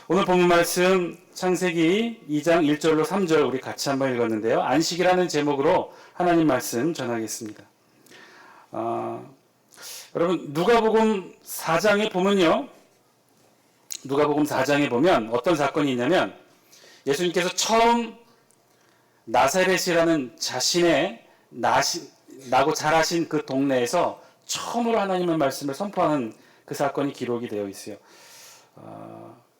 오늘 본문 말씀 창세기 2장 1절로 3절 우리 같이 한번 읽었는데요. 안식이라는 제목으로 하나님 말씀 전하겠습니다. 여러분 누가복음 4장에 보면요. 누가복음 4장에 보면 어떤 사건이 있냐면 예수님께서 처음 나사렛이라는 자신의 나고 자라신 그 동네에서 처음으로 하나님의 말씀을 선포하는 그 사건이 기록이 되어 있어요.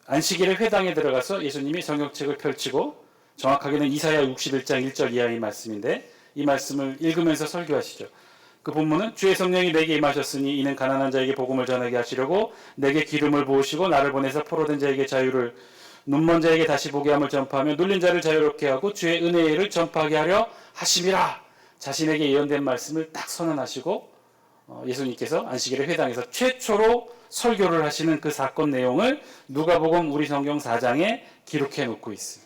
안식일에 회당에 들어가서 예수님이 성경책을 펼치고 정확하게는 이사야 61장 1절 이하의 말씀인데 이 말씀을 읽으면서 설교하시죠. 그 본문은 주의 성령이 내게 임하셨으니 이는 가난한 자에게 복음을 전하게 하시려고 내게 기름을 부으시고 나를 보내서 포로된 자에게 자유를 눈먼 자에게 다시 보게 함을 전파하며 눌린 자를 자유롭게 하고 주의 은혜를 전파하게 하려 하심이라. 자신에게 예언된 말씀을 딱 선언하시고 예수님께서 안식일에 회당에서 최초로 설교를 하시는 그 사건 내용을 누가복음 우리 성경 4장에 기록해 놓고 있어요.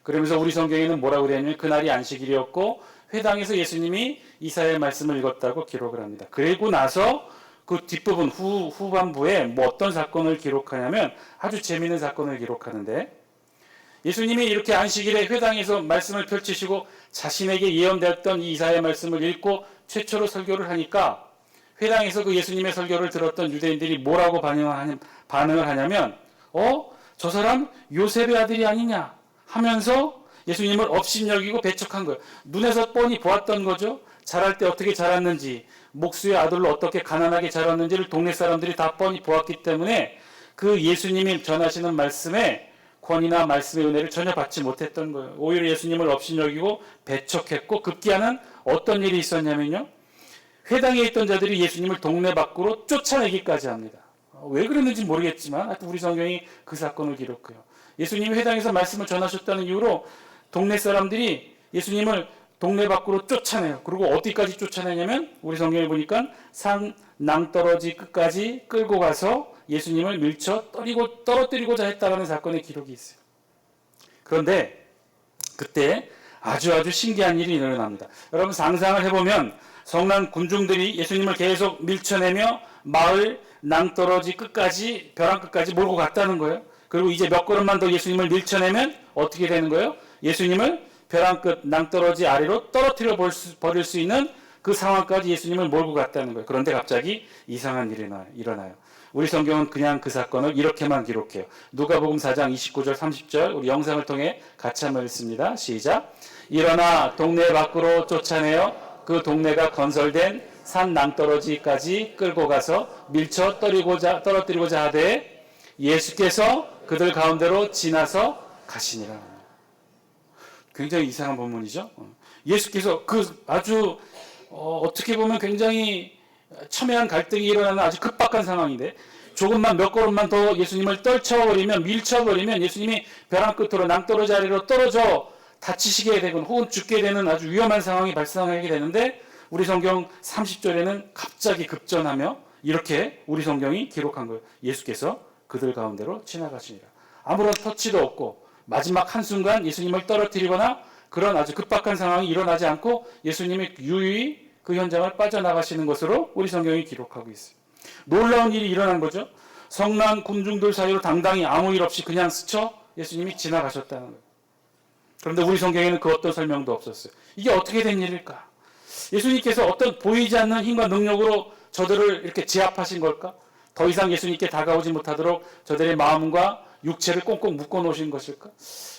그러면서 우리 성경에는 뭐라고 되어 있냐면 그날이 안식일이었고 회당에서 예수님이 이사야의 말씀을 읽었다고 기록을 합니다. 그리고 나서 그 뒷부분 후반부에 뭐 어떤 사건을 기록하냐면 아주 재미있는 사건을 기록하는데 예수님이 이렇게 안식일에 회당에서 말씀을 펼치시고 자신에게 예언되었던 이 이사야의 말씀을 읽고 최초로 설교를 하니까 회당에서 그 예수님의 설교를 들었던 유대인들이 뭐라고 반응을 하냐면 저 사람 요셉의 아들이 아니냐 하면서 예수님을 업신여기고 배척한 거예요. 눈에서 뻔히 보았던 거죠. 자랄 때 어떻게 자랐는지 목수의 아들로 어떻게 가난하게 자랐는지를 동네 사람들이 다 뻔히 보았기 때문에 그 예수님이 전하시는 말씀에 권위나 말씀의 은혜를 전혀 받지 못했던 거예요. 오히려 예수님을 업신여기고 배척했고 급기야는 어떤 일이 있었냐면요. 회당에 있던 자들이 예수님을 동네 밖으로 쫓아내기까지 합니다. 왜 그랬는지 모르겠지만 하여튼 우리 성경이 그 사건을 기록해요. 예수님이 회당에서 말씀을 전하셨다는 이유로 동네 사람들이 예수님을 동네 밖으로 쫓아내요. 그리고 어디까지 쫓아내냐면 우리 성경에 보니까 산 낭떠러지 끝까지 끌고 가서 예수님을 밀쳐 떨어뜨리고자 했다라는 사건의 기록이 있어요. 그런데 그때 아주 신기한 일이 일어납니다. 여러분 상상을 해보면 성난 군중들이 예수님을 계속 밀쳐내며 마을 낭떠러지 끝까지 벼랑 끝까지 몰고 갔다는 거예요. 그리고 이제 몇 걸음만 더 예수님을 밀쳐내면 어떻게 되는 거예요? 예수님을 벼랑 끝 낭떠러지 아래로 떨어뜨려 버릴 수 있는 그 상황까지 예수님을 몰고 갔다는 거예요. 그런데 갑자기 이상한 일이 일어나요. 우리 성경은 그냥 그 사건을 이렇게만 기록해요. 누가복음 4장 29절 30절 우리 영상을 통해 같이 한번 읽습니다. 시작. 일어나 동네 밖으로 쫓아내어 그 동네가 건설된 산 낭떠러지까지 끌고 가서 밀쳐 떨어뜨리고자 하되 예수께서 그들 가운데로 지나서 가시니라. 굉장히 이상한 본문이죠. 예수께서 그 아주 어떻게 보면 굉장히 첨예한 갈등이 일어나는 아주 급박한 상황인데 조금만 몇 걸음만 더 예수님을 떨쳐버리면 밀쳐버리면 예수님이 벼랑 끝으로 낭떠러지 아래로 떨어져 다치시게 되건 혹은 죽게 되는 아주 위험한 상황이 발생하게 되는데 우리 성경 30절에는 갑자기 급전하며 이렇게 우리 성경이 기록한 거예요. 예수께서 그들 가운데로 지나가시니라. 아무런 터치도 없고 마지막 한순간 예수님을 떨어뜨리거나 그런 아주 급박한 상황이 일어나지 않고 예수님이 유유히 그 현장을 빠져나가시는 것으로 우리 성경이 기록하고 있어요. 놀라운 일이 일어난 거죠. 성난 군중들 사이로 당당히 아무 일 없이 그냥 스쳐 예수님이 지나가셨다는 거예요. 그런데 우리 성경에는 그 어떤 설명도 없었어요. 이게 어떻게 된 일일까? 예수님께서 어떤 보이지 않는 힘과 능력으로 저들을 이렇게 제압하신 걸까? 더 이상 예수님께 다가오지 못하도록 저들의 마음과 육체를 꽁꽁 묶어 놓으신 것일까?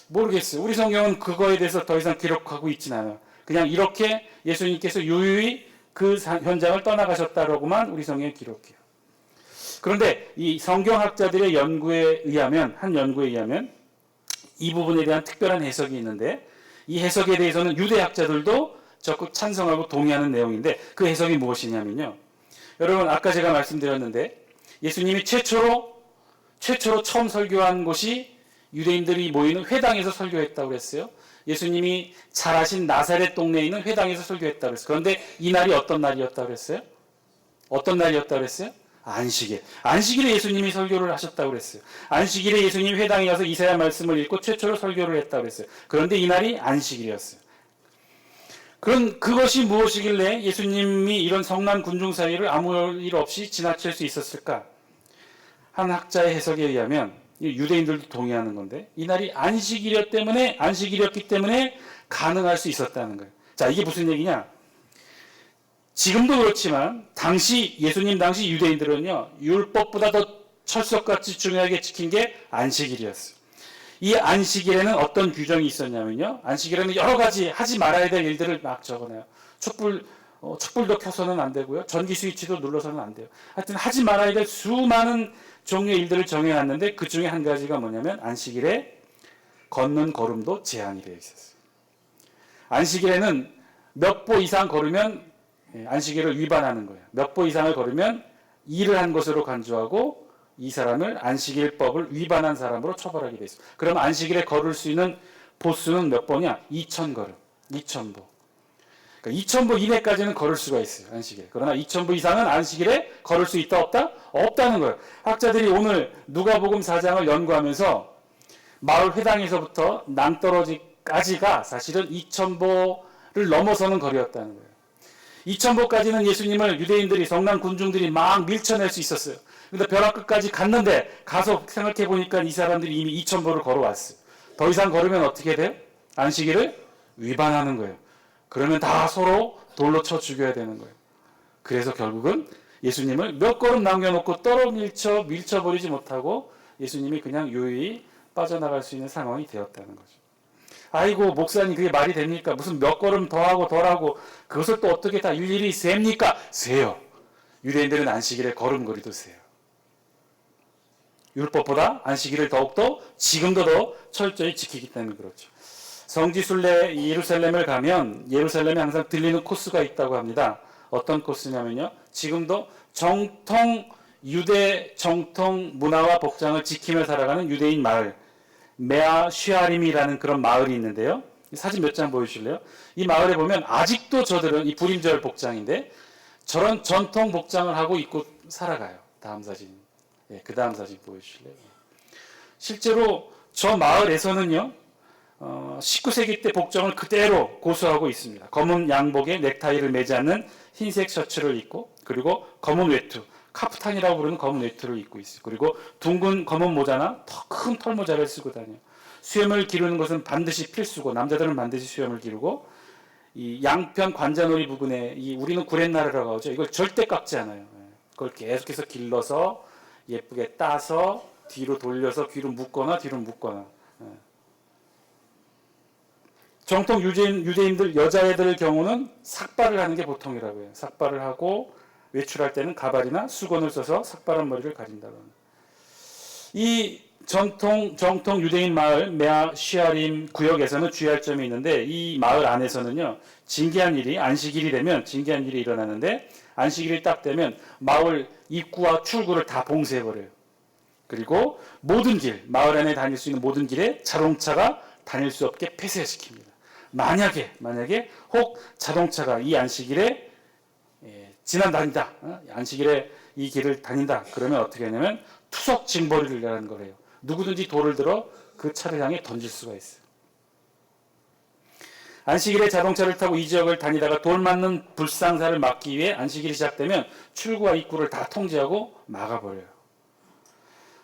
모르겠어요. 우리 성경은 그거에 대해서 더 이상 기록하고 있지는 않아요. 그냥 이렇게 예수님께서 유유히 그 현장을 떠나가셨다라고만 우리 성경에 기록해요. 그런데 이 성경학자들의 한 연구에 의하면 이 부분에 대한 특별한 해석이 있는데 이 해석에 대해서는 유대학자들도 적극 찬성하고 동의하는 내용인데 그 해석이 무엇이냐면요. 여러분 아까 제가 말씀드렸는데 예수님이 최초로 처음 설교한 곳이 유대인들이 모이는 회당에서 설교했다고 그랬어요. 예수님이 자라신 나사렛 동네에 있는 회당에서 설교했다고 그랬어요. 그런데 이 날이 어떤 날이었다고 그랬어요? 어떤 날이었다고 그랬어요? 안식일에 예수님이 설교를 하셨다고 그랬어요. 안식일에 예수님이 회당에 가서 이사야 말씀을 읽고 최초로 설교를 했다고 그랬어요. 그런데 이 날이 안식일이었어요. 그것이 무엇이길래 예수님이 이런 성난 군중 사이를 아무 일 없이 지나칠 수 있었을까? 한 학자의 해석에 의하면 유대인들도 동의하는 건데 이 날이 안식일이었기 때문에 가능할 수 있었다는 거예요. 자, 이게 무슨 얘기냐? 지금도 그렇지만 예수님 당시 유대인들은요, 율법보다 더 철석같이 중요하게 지킨 게 안식일이었어요. 이 안식일에는 어떤 규정이 있었냐면요, 안식일에는 여러 가지 하지 말아야 될 일들을 막 적어놔요. 촛불도 켜서는 안 되고요, 전기 스위치도 눌러서는 안 돼요. 하여튼 하지 말아야 될 수많은 종류의 일들을 정해놨는데 그 중에 한 가지가 뭐냐면 안식일에 걷는 걸음도 제한이 되어 있었어요. 안식일에는 몇 보 이상 걸으면 안식일을 위반하는 거예요. 몇 보 이상을 걸으면 일을 한 것으로 간주하고 이 사람을 안식일법을 위반한 사람으로 처벌하게 돼 있어요. 그럼 안식일에 걸을 수 있는 보수는 몇 보냐? 2,000걸음, 2,000보. 그러니까 2,000보 이내까지는 걸을 수가 있어요, 안식일에. 그러나 2,000보 이상은 안식일에 걸을 수 있다, 없다? 없다는 거예요. 학자들이 오늘 누가복음 4장을 연구하면서 마을 회당에서부터 낭떠러지까지가 사실은 2,000보를 넘어서는 거리였다는 거예요. 2,000보까지는 예수님을 유대인들이, 성난 군중들이 막 밀쳐낼 수 있었어요. 근데 벼랑 끝까지 갔는데 가서 생각해 보니까 이 사람들이 이미 2,000보를 걸어왔어요. 더 이상 걸으면 어떻게 돼요? 안식일을 위반하는 거예요. 그러면 다 서로 돌로 쳐 죽여야 되는 거예요. 그래서 결국은 예수님을 몇 걸음 남겨놓고 밀쳐버리지 못하고 예수님이 그냥 유유히 빠져나갈 수 있는 상황이 되었다는 거죠. 아이고, 목사님, 그게 말이 됩니까? 무슨 몇 걸음 더하고 덜하고 그것을 또 어떻게 다 일일이 셉니까? 세요. 유대인들은 안식일에 걸음걸이도 세요. 율법보다 안식일을 더욱더 지금도 더 철저히 지키기 때문에 그렇죠. 성지순례 예루살렘을 가면 예루살렘에 항상 들리는 코스가 있다고 합니다. 어떤 코스냐면요, 지금도 유대 정통 문화와 복장을 지키며 살아가는 유대인 마을, 메아 쉬아림이라는 그런 마을이 있는데요. 사진 몇 장 보여주실래요? 이 마을에 보면 아직도 저들은 이 불임절 복장인데 저런 전통 복장을 하고 입고 살아가요. 다음 사진. 그 다음 사진 보여주실래요? 실제로 저 마을에서는요, 19세기 때 복장을 그대로 고수하고 있습니다. 검은 양복에 넥타이를 매지 않는 흰색 셔츠를 입고, 그리고 검은 외투, 카프탄이라고 부르는 검은 외투를 입고 있어요. 그리고 둥근 검은 모자나 더 큰 털모자를 쓰고 다녀요. 수염을 기르는 것은 반드시 필수고, 남자들은 반드시 수염을 기르고, 이 양편 관자놀이 부근에 우리는 구렛나루라고 하죠. 이걸 절대 깎지 않아요. 그걸 계속해서 길러서 예쁘게 따서 뒤로 돌려서 뒤로 묶거나. 정통 유대인들 여자애들 경우는 삭발을 하는 게 보통이라고 해요. 삭발을 하고 외출할 때는 가발이나 수건을 써서 삭발한 머리를 가린다고 합니다. 이 정통 유대인 마을 메아 쉬아림 구역에서는 주의할 점이 있는데, 이 마을 안에서는요, 안식일이 되면 진기한 일이 일어나는데, 안식일이 딱 되면 마을 입구와 출구를 다 봉쇄해버려요. 그리고 마을 안에 다닐 수 있는 모든 길에 자동차가 다닐 수 없게 폐쇄시킵니다. 만약에 혹 자동차가 이 안식일에 지나다닌다, 안식일에 이 길을 다닌다, 그러면 어떻게 하냐면 투석 징벌을 내라는 거래요. 누구든지 돌을 들어 그 차를 향해 던질 수가 있어요. 안식일에 자동차를 타고 이 지역을 다니다가 돌 맞는 불상사를 막기 위해 안식일이 시작되면 출구와 입구를 다 통제하고 막아버려요.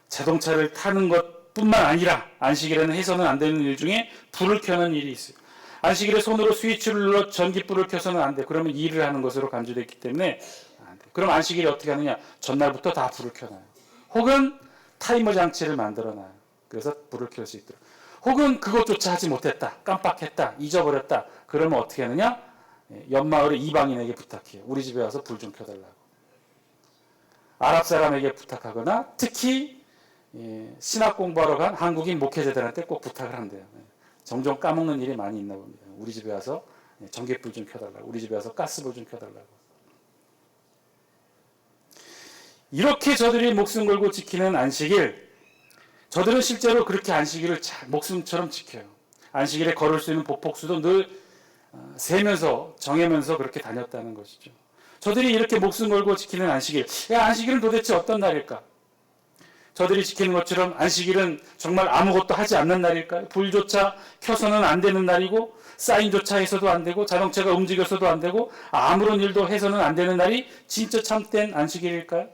자동차를 타는 것뿐만 아니라 안식일에는 해서는 안 되는 일 중에 불을 켜는 일이 있어요. 안식일에 손으로 스위치를 눌러 전기불을 켜서는 안 돼. 그러면 일을 하는 것으로 간주됐기 때문에 안 돼. 그럼 안식일에 어떻게 하느냐? 전날부터 다 불을 켜놔요. 혹은 타이머 장치를 만들어놔요. 그래서 불을 켤 수 있도록. 혹은 그것조차 하지 못했다, 깜빡했다, 잊어버렸다, 그러면 어떻게 하느냐? 옆마을의 이방인에게 부탁해요. 우리 집에 와서 불 좀 켜달라고. 아랍 사람에게 부탁하거나, 특히 신학 공부하러 간 한국인 목회자들한테 꼭 부탁을 한대요. 종종 까먹는 일이 많이 있나 봅니다. 우리 집에 와서 전기불 좀 켜달라고, 우리 집에 와서 가스불 좀 켜달라고. 이렇게 저들이 목숨 걸고 지키는 안식일, 저들은 실제로 그렇게 안식일을 목숨처럼 지켜요. 안식일에 걸을 수 있는 보폭수도 늘 세면서 정하면서 그렇게 다녔다는 것이죠. 저들이 이렇게 목숨 걸고 지키는 안식일, 안식일은 도대체 어떤 날일까? 저들이 지키는 것처럼 안식일은 정말 아무것도 하지 않는 날일까요? 불조차 켜서는 안 되는 날이고, 사인조차 해서도 안 되고, 자동차가 움직여서도 안 되고, 아무런 일도 해서는 안 되는 날이 진짜 참된 안식일일까요?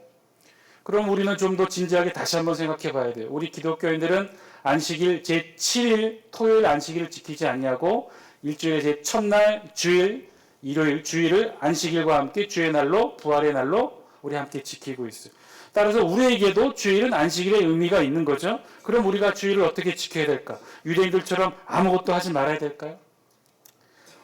그럼 우리는 좀 더 진지하게 다시 한번 생각해 봐야 돼요. 우리 기독교인들은 안식일 제7일 토요일 안식일을 지키지 않냐고 일주일의 제 첫날 주일, 일요일 주일을 안식일과 함께 주의 날로 부활의 날로 우리 함께 지키고 있어요. 따라서 우리에게도 주일은 안식일의 의미가 있는 거죠. 그럼 우리가 주일을 어떻게 지켜야 될까? 유대인들처럼 아무것도 하지 말아야 될까요?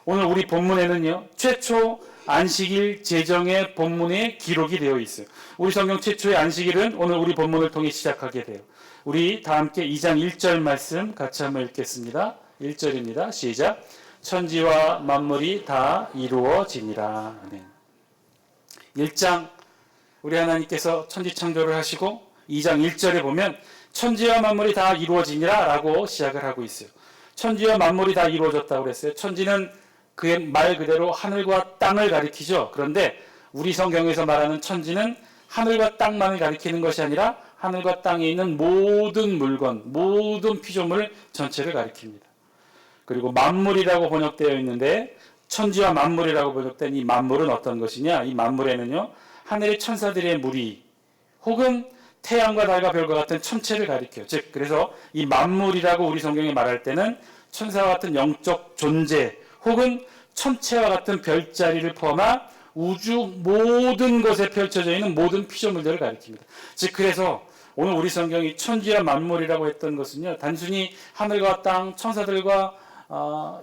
오늘 우리 본문에는요, 최초 안식일 제정의 본문에 기록이 되어 있어요. 우리 성경 최초의 안식일은 오늘 우리 본문을 통해 시작하게 돼요. 우리 다 함께 2장 1절 말씀 같이 한번 읽겠습니다. 1절입니다. 시작. 천지와 만물이 다 이루어지니라. 아멘. 1장 우리 하나님께서 천지 창조를 하시고 2장 1절에 보면 천지와 만물이 다 이루어지니라 라고 시작을 하고 있어요. 천지와 만물이 다 이루어졌다고 그랬어요. 천지는 그의 말 그대로 하늘과 땅을 가리키죠. 그런데 우리 성경에서 말하는 천지는 하늘과 땅만을 가리키는 것이 아니라 하늘과 땅에 있는 모든 물건, 모든 피조물 전체를 가리킵니다. 그리고 만물이라고 번역되어 있는데 천지와 만물이라고 번역된 이 만물은 어떤 것이냐? 이 만물에는요, 하늘의 천사들의 무리 혹은 태양과 달과 별과 같은 천체를 가리켜요. 즉, 그래서 이 만물이라고 우리 성경에 말할 때는 천사와 같은 영적 존재 혹은 천체와 같은 별자리를 포함한 우주 모든 것에 펼쳐져 있는 모든 피조물들을 가리킵니다. 즉, 그래서 오늘 우리 성경이 천지와 만물이라고 했던 것은요, 단순히 하늘과 땅, 천사들과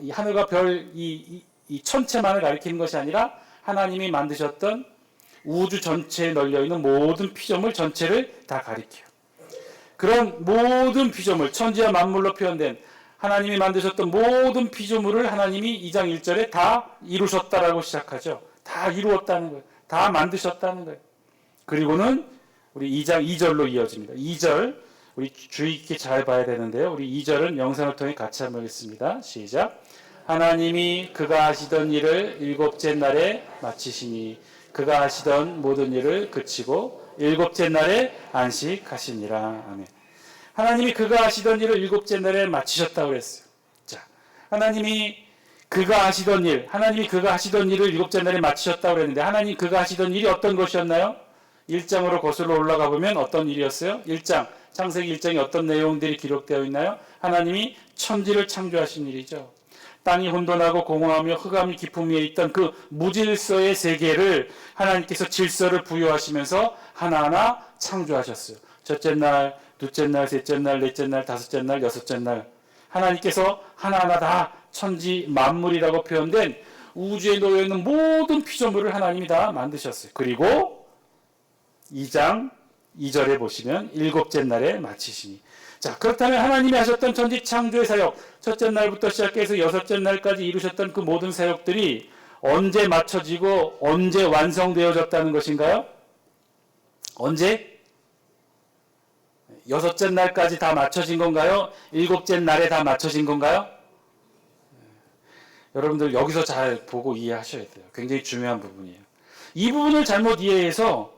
이 하늘과 별, 이 천체만을 가리키는 것이 아니라 하나님이 만드셨던 우주 전체에 널려있는 모든 피조물 전체를 다 가리켜요. 그런 모든 피조물, 천지와 만물로 표현된 하나님이 만드셨던 모든 피조물을 하나님이 2장 1절에 다 이루셨다라고 시작하죠. 다 이루었다는 거예요. 다 만드셨다는 거예요. 그리고는 우리 2장 2절로 이어집니다. 2절 우리 주의 깊게 잘 봐야 되는데요. 우리 2절은 영상을 통해 같이 한번 읽습니다. 시작. 하나님이 그가 하시던 일을 일곱째 날에 마치시니 그가 하시던 모든 일을 그치고 일곱째 날에 안식하시니라. 아멘. 하나님이 그가 하시던 일을 일곱째 날에 마치셨다고 그랬어요. 자, 하나님이 그가 하시던 일을 일곱째 날에 마치셨다고 그랬는데 하나님 그가 하시던 일이 어떤 것이었나요? 1장으로 거슬러 올라가 보면 어떤 일이었어요? 1장, 창세기 1장에 어떤 내용들이 기록되어 있나요? 하나님이 천지를 창조하신 일이죠. 땅이 혼돈하고 공허하며 흑암이 깊음 위에 있던 그 무질서의 세계를 하나님께서 질서를 부여하시면서 하나하나 창조하셨어요. 첫째 날, 둘째 날, 셋째 날, 넷째 날, 다섯째 날, 여섯째 날 하나님께서 하나하나 다 천지 만물이라고 표현된 우주에 놓여있는 모든 피조물을 하나님이 다 만드셨어요. 그리고 2장 2절에 보시면 일곱째 날에 마치시니. 자, 그렇다면 하나님이 하셨던 천지 창조의 사역, 첫째 날부터 시작해서 여섯째 날까지 이루셨던 그 모든 사역들이 언제 맞춰지고 언제 완성되어졌다는 것인가요? 언제? 여섯째 날까지 다 맞춰진 건가요? 일곱째 날에 다 맞춰진 건가요? 여러분들 여기서 잘 보고 이해하셔야 돼요. 굉장히 중요한 부분이에요. 이 부분을 잘못 이해해서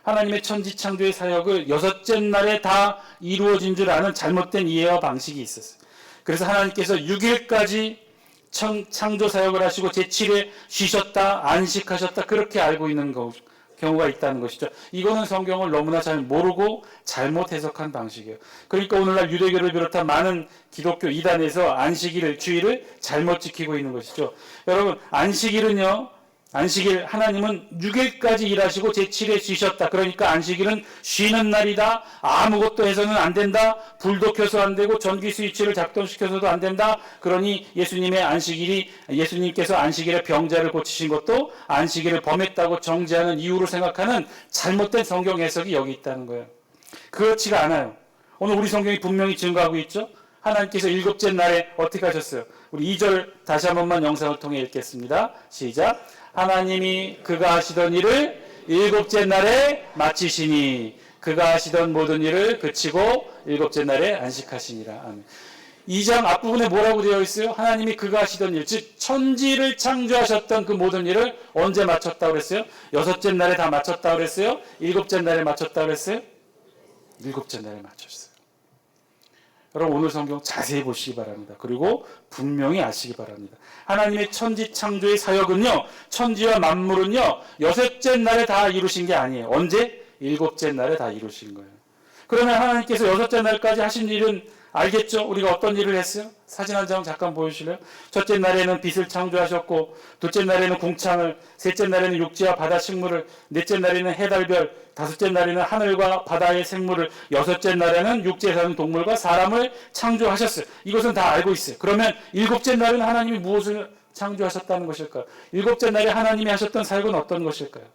하나님의 천지 창조의 사역을 여섯째 날에 다 이루어진 줄 아는 잘못된 이해와 방식이 있었어요. 그래서 하나님께서 6일까지 창조 사역을 하시고 제7일 쉬셨다, 안식하셨다 그렇게 알고 있는 경우가 있다는 것이죠. 이거는 성경을 너무나 잘 모르고 잘못 해석한 방식이에요. 그러니까 오늘날 유대교를 비롯한 많은 기독교 이단에서 안식일을, 주일을 잘못 지키고 있는 것이죠. 여러분, 안식일 하나님은 6일까지 일하시고 제7일에 쉬셨다. 그러니까 안식일은 쉬는 날이다. 아무것도 해서는 안 된다. 불도 켜서 안 되고 전기 스위치를 작동시켜서도 안 된다. 그러니 예수님께서 안식일에 병자를 고치신 것도 안식일을 범했다고 정죄하는 이유로 생각하는 잘못된 성경 해석이 여기 있다는 거예요. 그렇지가 않아요. 오늘 우리 성경이 분명히 증거하고 있죠. 하나님께서 일곱째 날에 어떻게 하셨어요? 우리 2절 다시 한 번만 영상을 통해 읽겠습니다. 시작. 하나님이 그가 하시던 일을 일곱째 날에 마치시니 그가 하시던 모든 일을 그치고 일곱째 날에 안식하시니라. 아멘. 2장 앞부분에 뭐라고 되어 있어요? 하나님이 그가 하시던 일, 즉 천지를 창조하셨던 그 모든 일을 언제 마쳤다고 그랬어요? 여섯째 날에 다 마쳤다고 그랬어요? 일곱째 날에 마쳤다고 그랬어요? 일곱째 날에 마쳤어요. 여러분 오늘 성경 자세히 보시기 바랍니다. 그리고 분명히 아시기 바랍니다. 하나님의 천지 창조의 사역은요, 천지와 만물은요, 여섯째 날에 다 이루신 게 아니에요. 언제? 일곱째 날에 다 이루신 거예요. 그러면 하나님께서 여섯째 날까지 하신 일은 알겠죠? 우리가 어떤 일을 했어요? 사진 한 장 잠깐 보여주실래요? 첫째 날에는 빛을 창조하셨고, 둘째 날에는 궁창을, 셋째 날에는 육지와 바다 식물을, 넷째 날에는 해달별, 다섯째 날에는 하늘과 바다의 생물을, 여섯째 날에는 육지에 사는 동물과 사람을 창조하셨어요. 이것은 다 알고 있어요. 그러면 일곱째 날은 하나님이 무엇을 창조하셨다는 것일까요? 일곱째 날에 하나님이 하셨던 사역은 어떤 것일까요?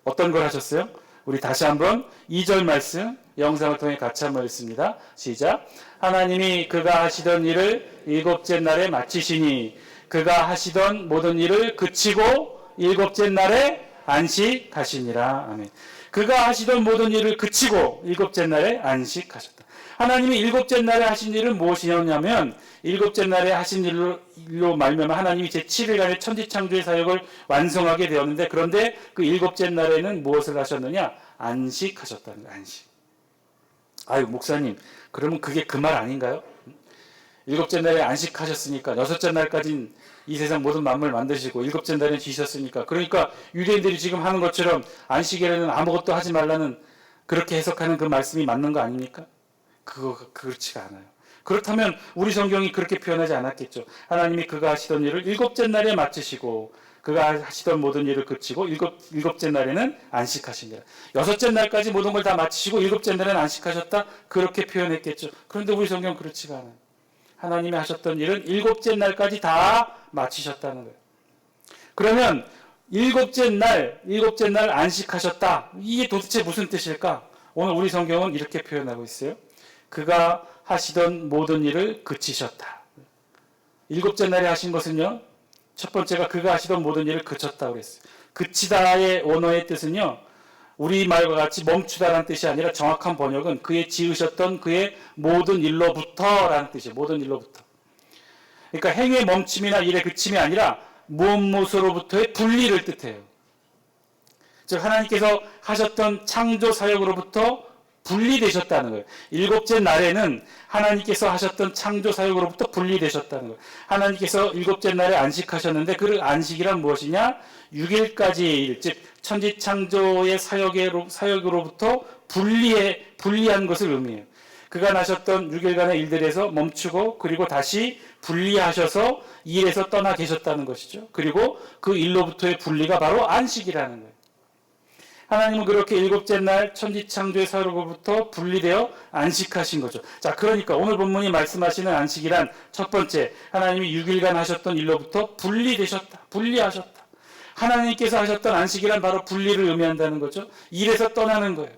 어떤 걸 하셨어요? 우리 다시 한번 2절 말씀 영상을 통해 같이 한번 읽습니다. 시작. 하나님이 그가 하시던 일을 일곱째 날에 마치시니 그가 하시던 모든 일을 그치고 일곱째 날에 안식하시니라. 아멘. 그가 하시던 모든 일을 그치고 일곱째 날에 안식하셨다. 하나님이 일곱째 날에 하신 일은 무엇이었냐면 일곱째 날에 하신 일로 말미암아 하나님이 제7일간의 천지창조의 사역을 완성하게 되었는데, 그런데 그 일곱째 날에는 무엇을 하셨느냐? 안식하셨다는 거예요. 안식. 아유 목사님, 그러면 그게 그 말 아닌가요? 일곱째 날에 안식하셨으니까 여섯째 날까지는 이 세상 모든 만물을 만드시고 일곱째 날에 쉬셨으니까, 그러니까 유대인들이 지금 하는 것처럼 안식일에는 아무것도 하지 말라는 그렇게 해석하는 그 말씀이 맞는 거 아닙니까? 그렇지가 않아요. 그렇다면 우리 성경이 그렇게 표현하지 않았겠죠. 하나님이 그가 하시던 일을 일곱째 날에 마치시고 그가 하시던 모든 일을 그치고 일곱째 날에는 안식하시니라. 여섯째 날까지 모든 걸 다 마치시고 일곱째 날에는 안식하셨다, 그렇게 표현했겠죠. 그런데 우리 성경은 그렇지가 않아요. 하나님이 하셨던 일은 일곱째 날까지 다 마치셨다는 거예요. 그러면 일곱째 날 안식하셨다, 이게 도대체 무슨 뜻일까? 오늘 우리 성경은 이렇게 표현하고 있어요. 그가 하시던 모든 일을 그치셨다. 일곱째 날에 하신 것은요, 첫 번째가 그가 하시던 모든 일을 그쳤다고 그랬어요. 그치다의 원어의 뜻은요, 우리말과 같이 멈추다라는 뜻이 아니라 정확한 번역은 그의 지으셨던 그의 모든 일로부터라는 뜻이에요. 모든 일로부터. 그러니까 행위의 멈춤이나 일의 그침이 아니라 무엇으로부터의 분리를 뜻해요. 즉 하나님께서 하셨던 창조 사역으로부터 분리되셨다는 거예요. 일곱째 날에는 하나님께서 하셨던 창조 사역으로부터 분리되셨다는 거예요. 하나님께서 일곱째 날에 안식하셨는데 그 안식이란 무엇이냐? 6일까지의 일, 즉 천지 창조의 사역으로부터 분리한 것을 의미해요. 그가 나셨던 6일간의 일들에서 멈추고 그리고 다시 분리하셔서 이 일에서 떠나 계셨다는 것이죠. 그리고 그 일로부터의 분리가 바로 안식이라는 거예요. 하나님은 그렇게 일곱째 날 천지창조의 사역으로부터 분리되어 안식하신 거죠. 자, 그러니까 오늘 본문이 말씀하시는 안식이란 첫 번째, 하나님이 6일간 하셨던 일로부터 분리하셨다. 하나님께서 하셨던 안식이란 바로 분리를 의미한다는 거죠. 일에서 떠나는 거예요.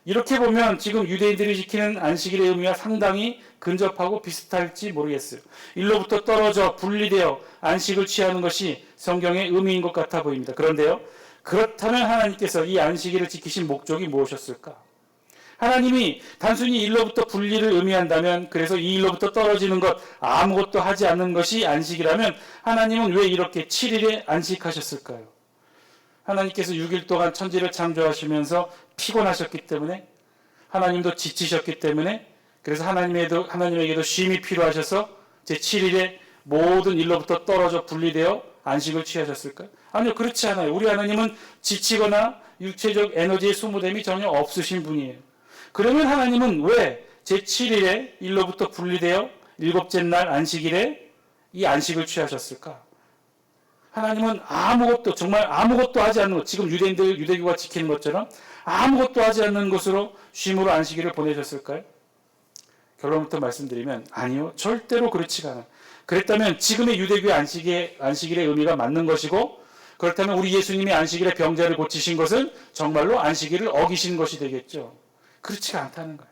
이렇게 보면 지금 유대인들이 지키는 안식일의 의미와 상당히 근접하고 비슷할지 모르겠어요. 일로부터 떨어져 분리되어 안식을 취하는 것이 성경의 의미인 것 같아 보입니다. 그런데요, 그렇다면 하나님께서 이 안식일을 지키신 목적이 무엇이었을까? 하나님이 단순히 일로부터 분리를 의미한다면, 그래서 이 일로부터 떨어지는 것, 아무것도 하지 않는 것이 안식이라면 하나님은 왜 이렇게 7일에 안식하셨을까요? 하나님께서 6일 동안 천지를 창조하시면서 피곤하셨기 때문에, 하나님도 지치셨기 때문에, 그래서 하나님에게도 쉼이 필요하셔서 제7일에 모든 일로부터 떨어져 분리되어 안식을 취하셨을까요? 아니요, 그렇지 않아요. 우리 하나님은 지치거나 육체적 에너지의 소모됨이 전혀 없으신 분이에요. 그러면 하나님은 왜 제7일에 일로부터 분리되어 일곱째 날 안식일에 이 안식을 취하셨을까? 하나님은 정말 아무것도 하지 않는 것, 지금 유대교가 지키는 것처럼 아무것도 하지 않는 것으로 쉼으로 안식일을 보내셨을까요? 결론부터 말씀드리면 아니요, 절대로 그렇지가 않아요. 그랬다면 지금의 유대교의 안식일의 의미가 맞는 것이고, 그렇다면 우리 예수님이 안식일에 병자를 고치신 것은 정말로 안식일을 어기신 것이 되겠죠. 그렇지가 않다는 거예요.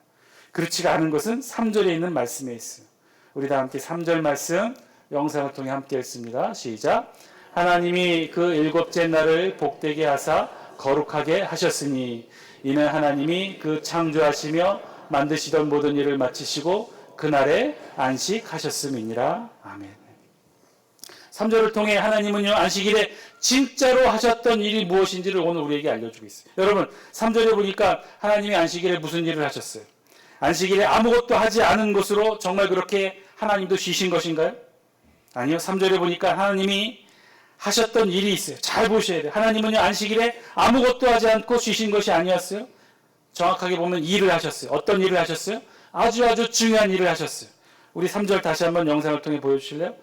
그렇지가 않은 것은 3절에 있는 말씀에 있어요. 우리 다 함께 3절 말씀 영상을 통해 함께 읽습니다. 시작. 하나님이 그 일곱째 날을 복되게 하사 거룩하게 하셨으니 이는 하나님이 그 창조하시며 만드시던 모든 일을 마치시고 그날에 안식하셨음이니라. 아멘. 3절을 통해 하나님은요, 안식일에 진짜로 하셨던 일이 무엇인지를 오늘 우리에게 알려주고 있어요. 여러분, 3절에 보니까 하나님이 안식일에 무슨 일을 하셨어요? 안식일에 아무것도 하지 않은 것으로 정말 그렇게 하나님도 쉬신 것인가요? 아니요. 3절에 보니까 하나님이 하셨던 일이 있어요. 잘 보셔야 돼요. 하나님은요, 안식일에 아무것도 하지 않고 쉬신 것이 아니었어요. 정확하게 보면 일을 하셨어요. 어떤 일을 하셨어요? 아주 중요한 일을 하셨어요. 우리 3절 다시 한번 영상을 통해 보여주실래요?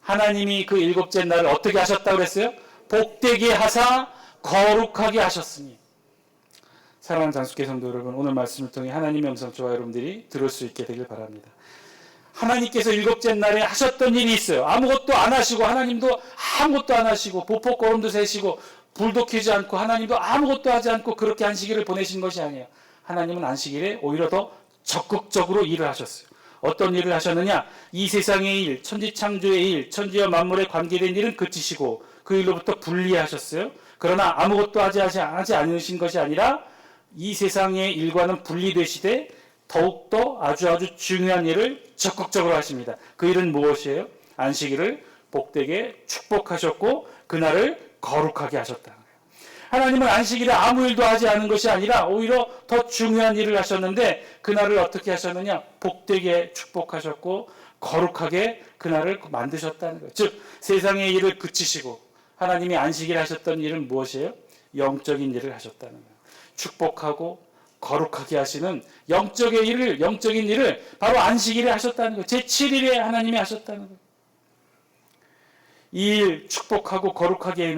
하나님이 그 일곱째 날을 어떻게 하셨다고 그랬어요? 복되게 하사 거룩하게 하셨으니. 사랑하는 장수교 성도 여러분, 오늘 말씀을 통해 하나님의 음성 저와 여러분들이 들을 수 있게 되길 바랍니다. 하나님께서 일곱째 날에 하셨던 일이 있어요. 아무것도 안 하시고, 하나님도 아무것도 안 하시고, 보폭거름도 세시고, 불도 켜지 않고, 하나님도 아무것도 하지 않고 그렇게 안식일을 보내신 것이 아니에요. 하나님은 안식일에 오히려 더 적극적으로 일을 하셨어요. 어떤 일을 하셨느냐? 이 세상의 일, 천지창조의 일, 천지와 만물에 관계된 일은 그치시고 그 일로부터 분리하셨어요. 그러나 아무것도 하지 않으신 것이 아니라 이 세상의 일과는 분리되시되 더욱더 아주 중요한 일을 적극적으로 하십니다. 그 일은 무엇이에요? 안식일을 복되게 축복하셨고 그날을 거룩하게 하셨다는 거예요. 하나님은 안식일에 아무 일도 하지 않은 것이 아니라 오히려 더 중요한 일을 하셨는데 그날을 어떻게 하셨느냐? 복되게 축복하셨고 거룩하게 그날을 만드셨다는 거예요. 즉 세상의 일을 그치시고 하나님이 안식일에 하셨던 일은 무엇이에요? 영적인 일을 하셨다는 거예요. 축복하고 거룩하게 하시는 영적인 일을 바로 안식일에 하셨다는 거예요. 제7일에 하나님이 하셨다는 거예요. 이 일 축복하고 거룩하게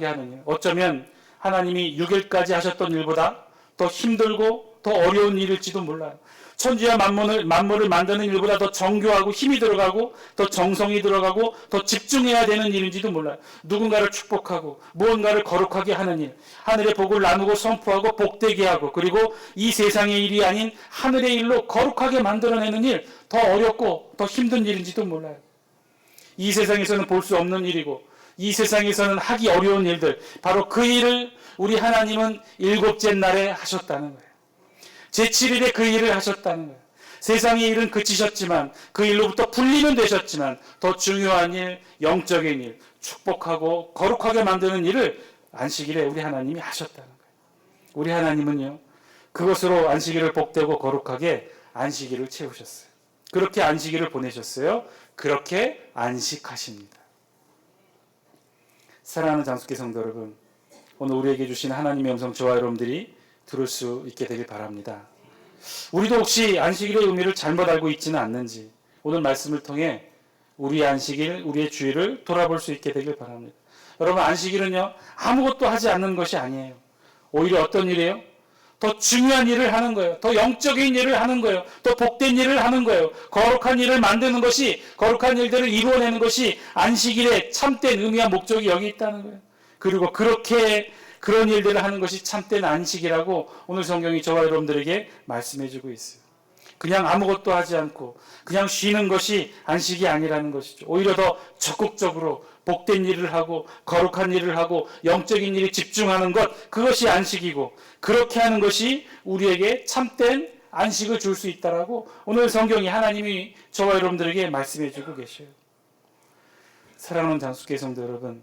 하는 일. 어쩌면 하나님이 6일까지 하셨던 일보다 더 힘들고 더 어려운 일일지도 몰라요. 천지와 만물을 만드는 일보다 더 정교하고 힘이 들어가고 더 정성이 들어가고 더 집중해야 되는 일인지도 몰라요. 누군가를 축복하고 무언가를 거룩하게 하는 일, 하늘의 복을 나누고 선포하고 복되게 하고 그리고 이 세상의 일이 아닌 하늘의 일로 거룩하게 만들어내는 일, 더 어렵고 더 힘든 일인지도 몰라요. 이 세상에서는 볼 수 없는 일이고 이 세상에서는 하기 어려운 일들, 바로 그 일을 우리 하나님은 일곱째 날에 하셨다는 거예요. 제7일에 그 일을 하셨다는 거예요. 세상의 일은 그치셨지만 그 일로부터 분리는 되셨지만 더 중요한 일, 영적인 일, 축복하고 거룩하게 만드는 일을 안식일에 우리 하나님이 하셨다는 거예요. 우리 하나님은요, 그것으로 안식일을 복되고 거룩하게 안식일을 채우셨어요. 그렇게 안식일을 보내셨어요. 그렇게 안식하십니다. 사랑하는 장수교 성도 여러분, 오늘 우리에게 주신 하나님의 음성 저와 여러분들이 들을 수 있게 되길 바랍니다. 우리도 혹시 안식일의 의미를 잘못 알고 있지는 않는지 오늘 말씀을 통해 우리의 안식일, 우리의 주일을 돌아볼 수 있게 되길 바랍니다. 여러분, 안식일은요, 아무것도 하지 않는 것이 아니에요. 오히려 어떤 일이에요? 더 중요한 일을 하는 거예요. 더 영적인 일을 하는 거예요. 더 복된 일을 하는 거예요. 거룩한 일을 만드는 것이, 거룩한 일들을 이루어내는 것이 안식일의 참된 의미와 목적이 여기 있다는 거예요. 그리고 그런 일들을 하는 것이 참된 안식이라고 오늘 성경이 저와 여러분들에게 말씀해주고 있어요. 그냥 아무것도 하지 않고 그냥 쉬는 것이 안식이 아니라는 것이죠. 오히려 더 적극적으로 복된 일을 하고 거룩한 일을 하고 영적인 일에 집중하는 것, 그것이 안식이고 그렇게 하는 것이 우리에게 참된 안식을 줄 수 있다라고 오늘 성경이 하나님이 저와 여러분들에게 말씀해주고 계셔요. 사랑하는 장수교 성도 여러분,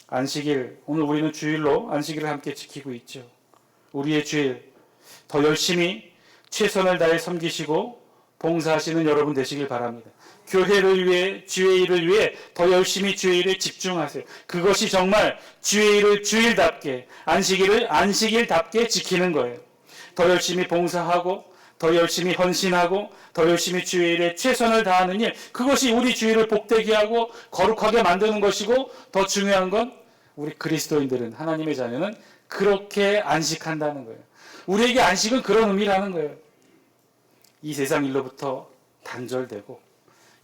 안식일, 오늘 우리는 주일로 안식일을 함께 지키고 있죠. 우리의 주일, 더 열심히 최선을 다해 섬기시고 봉사하시는 여러분 되시길 바랍니다. 교회를 위해, 주의 일을 위해 더 열심히 주의 일에 집중하세요. 그것이 정말 주의 일을 주일답게, 안식일을 안식일답게 지키는 거예요. 더 열심히 봉사하고, 더 열심히 헌신하고, 더 열심히 주의 일에 최선을 다하는 일, 그것이 우리 주일을 복되게 하고 거룩하게 만드는 것이고, 더 중요한 건 우리 그리스도인들은, 하나님의 자녀는 그렇게 안식한다는 거예요. 우리에게 안식은 그런 의미라는 거예요. 이 세상 일로부터 단절되고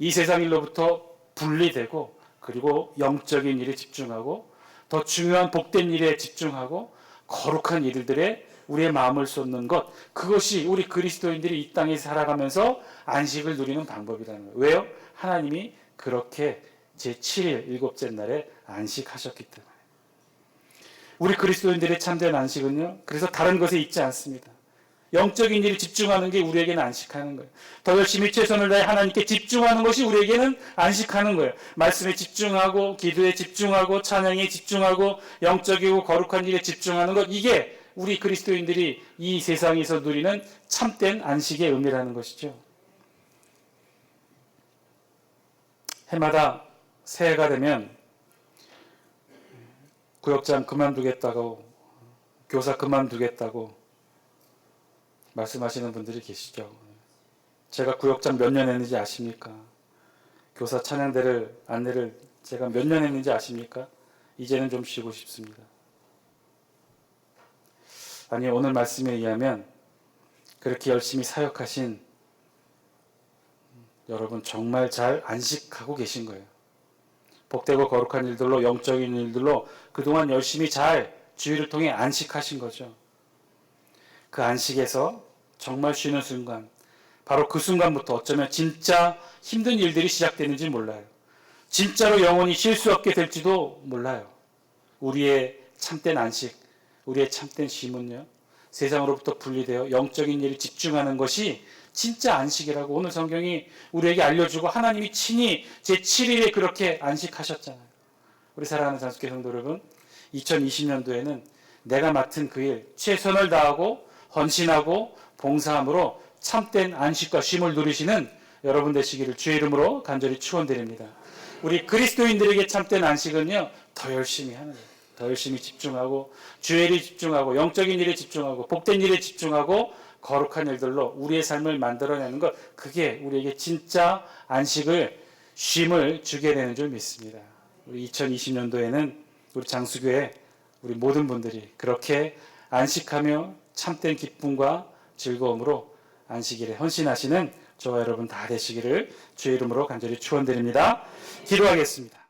이 세상 일로부터 분리되고 그리고 영적인 일에 집중하고 더 중요한 복된 일에 집중하고 거룩한 일들에 우리의 마음을 쏟는 것, 그것이 우리 그리스도인들이 이 땅에 살아가면서 안식을 누리는 방법이라는 거예요. 왜요? 하나님이 그렇게 제7일 일곱째 날에 안식하셨기 때문에. 우리 그리스도인들의 참된 안식은요, 그래서 다른 것에 있지 않습니다. 영적인 일에 집중하는 게 우리에게는 안식하는 거예요. 더 열심히 최선을 다해 하나님께 집중하는 것이 우리에게는 안식하는 거예요. 말씀에 집중하고 기도에 집중하고 찬양에 집중하고 영적이고 거룩한 일에 집중하는 것, 이게 우리 그리스도인들이 이 세상에서 누리는 참된 안식의 의미라는 것이죠. 해마다 새해가 되면 구역장 그만두겠다고, 교사 그만두겠다고 말씀하시는 분들이 계시죠. 제가 구역장 몇 년 했는지 아십니까? 교사 찬양대를 안내를 제가 몇 년 했는지 아십니까? 이제는 좀 쉬고 싶습니다. 아니, 오늘 말씀에 의하면 그렇게 열심히 사역하신 여러분 정말 잘 안식하고 계신 거예요. 복되고 거룩한 일들로, 영적인 일들로 그동안 열심히 잘 주의를 통해 안식하신 거죠. 그 안식에서 정말 쉬는 순간, 바로 그 순간부터 어쩌면 진짜 힘든 일들이 시작되는지 몰라요. 진짜로 영원히 쉴 수 없게 될지도 몰라요. 우리의 참된 안식, 우리의 참된 쉼은요, 세상으로부터 분리되어 영적인 일에 집중하는 것이 진짜 안식이라고 오늘 성경이 우리에게 알려주고 하나님이 친히 제7일에 그렇게 안식하셨잖아요. 우리 사랑하는 장수교 성도 여러분, 2020년도에는 내가 맡은 그 일 최선을 다하고 헌신하고 봉사함으로 참된 안식과 쉼을 누리시는 여러분 되시기를 주의 이름으로 간절히 축원드립니다. 우리 그리스도인들에게 참된 안식은요, 더 열심히 하는 거예요. 더 열심히 집중하고 주의 일에 집중하고 영적인 일에 집중하고 복된 일에 집중하고 거룩한 일들로 우리의 삶을 만들어내는 것, 그게 우리에게 진짜 안식을, 쉼을 주게 되는 줄 믿습니다. 우리 2020년도에는 우리 장수교회 우리 모든 분들이 그렇게 안식하며 참된 기쁨과 즐거움으로 안식일에 헌신하시는 저와 여러분 다 되시기를 주의 이름으로 간절히 축원드립니다. 기도하겠습니다.